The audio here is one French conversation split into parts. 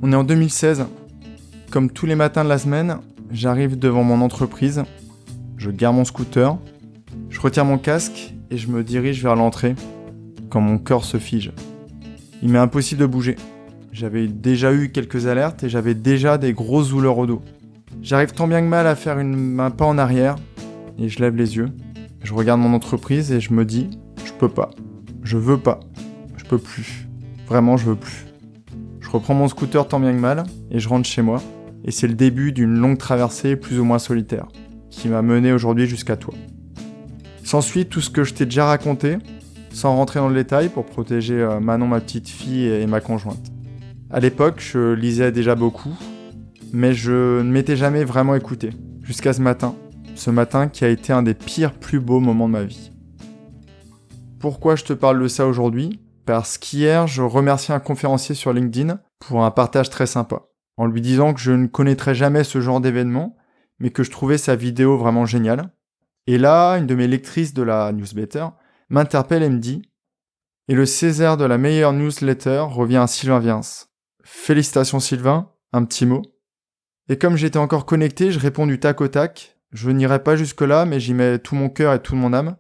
On est en 2016. Comme tous les matins de la semaine, j'arrive devant mon entreprise, je gare mon scooter, je retire mon casque et je me dirige vers l'entrée quand mon cœur se fige. Il m'est impossible de bouger. J'avais déjà eu quelques alertes et j'avais déjà des grosses douleurs au dos. J'arrive tant bien que mal à faire un pas en arrière et je lève les yeux. Je regarde mon entreprise et je me dis, je peux pas, je veux pas, je peux plus. Vraiment, je veux plus. Je reprends mon scooter tant bien que mal et je rentre chez moi. Et c'est le début d'une longue traversée plus ou moins solitaire, qui m'a mené aujourd'hui jusqu'à toi. S'ensuit tout ce que je t'ai déjà raconté, sans rentrer dans le détail pour protéger Manon, ma petite fille, et ma conjointe. À l'époque, je lisais déjà beaucoup, mais je ne m'étais jamais vraiment écouté, jusqu'à ce matin qui a été un des pires, plus beaux moments de ma vie. Pourquoi je te parle de ça aujourd'hui ? Parce qu'hier, je remerciais un conférencier sur LinkedIn pour un partage très sympa, en lui disant que je ne connaîtrais jamais ce genre d'événement, mais que je trouvais sa vidéo vraiment géniale. Et là, une de mes lectrices de la newsletter m'interpelle et me dit « Et le César de la meilleure newsletter revient à Sylvain Viens. Félicitations Sylvain, un petit mot ». Et comme j'étais encore connecté, je réponds du tac au tac. Je n'irai pas jusque-là, mais j'y mets tout mon cœur et toute mon âme.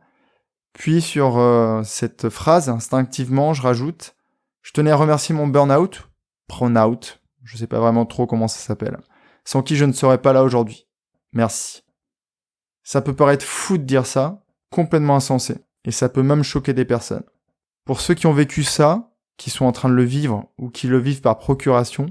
Puis sur cette phrase, instinctivement, je rajoute « Je tenais à remercier mon burn-out, pronout, je sais pas vraiment trop comment ça s'appelle, sans qui je ne serais pas là aujourd'hui. Merci. » Ça peut paraître fou de dire ça, complètement insensé, et ça peut même choquer des personnes. Pour ceux qui ont vécu ça, qui sont en train de le vivre, ou qui le vivent par procuration,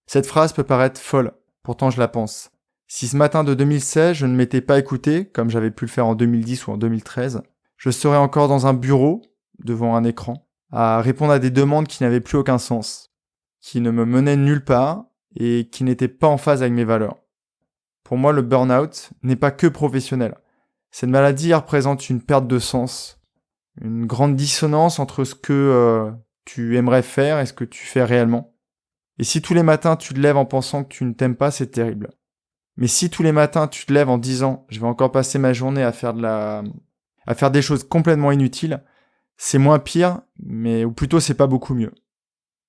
cette phrase peut paraître folle, pourtant je la pense. Si ce matin de 2016, je ne m'étais pas écouté, comme j'avais pu le faire en 2010 ou en 2013, je serais encore dans un bureau, devant un écran, à répondre à des demandes qui n'avaient plus aucun sens, qui ne me menaient nulle part et qui n'étaient pas en phase avec mes valeurs. Pour moi, le burn-out n'est pas que professionnel. Cette maladie représente une perte de sens, une grande dissonance entre ce que tu aimerais faire et ce que tu fais réellement. Et si tous les matins tu te lèves en pensant que tu ne t'aimes pas, c'est terrible. Mais si tous les matins tu te lèves en disant « je vais encore passer ma journée à faire des choses complètement inutiles », c'est moins pire, ou plutôt c'est pas beaucoup mieux.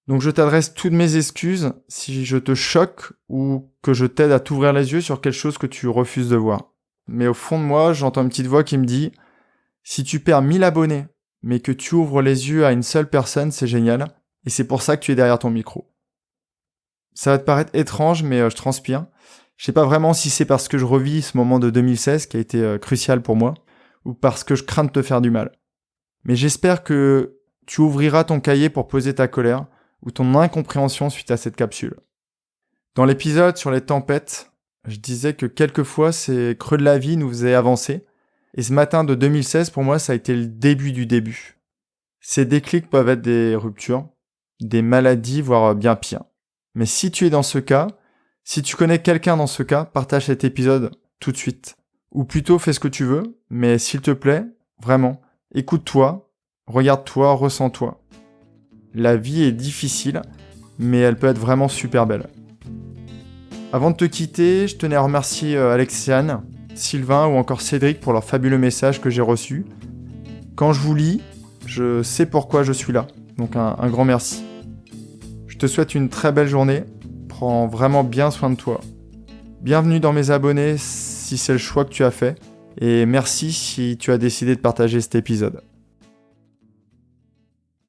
Donc je t'adresse toutes mes excuses si je te choque ou que je t'aide à t'ouvrir les yeux sur quelque chose que tu refuses de voir. Mais au fond de moi, j'entends une petite voix qui me dit « si tu perds 1000 abonnés, mais que tu ouvres les yeux à une seule personne, c'est génial, et c'est pour ça que tu es derrière ton micro. » Ça va te paraître étrange, mais je transpire. Je sais pas vraiment si c'est parce que je revis ce moment de 2016 qui a été crucial pour moi, ou parce que je crains de te faire du mal. Mais j'espère que tu ouvriras ton cahier pour poser ta colère, ou ton incompréhension suite à cette capsule. Dans l'épisode sur les tempêtes, je disais que quelquefois ces creux de la vie nous faisaient avancer, et ce matin de 2016 pour moi ça a été le début du début. Ces déclics peuvent être des ruptures, des maladies, voire bien pire. Mais si tu es dans ce cas, si tu connais quelqu'un dans ce cas, partage cet épisode tout de suite. Ou plutôt fais ce que tu veux, mais s'il te plaît, vraiment, écoute-toi, regarde-toi, ressens-toi. La vie est difficile, mais elle peut être vraiment super belle. Avant de te quitter, je tenais à remercier Alexiane, Sylvain ou encore Cédric pour leur fabuleux message que j'ai reçu. Quand je vous lis, je sais pourquoi je suis là, donc un grand merci. Je te souhaite une très belle journée, prends vraiment bien soin de toi. Bienvenue dans mes abonnés si c'est le choix que tu as fait, et merci si tu as décidé de partager cet épisode.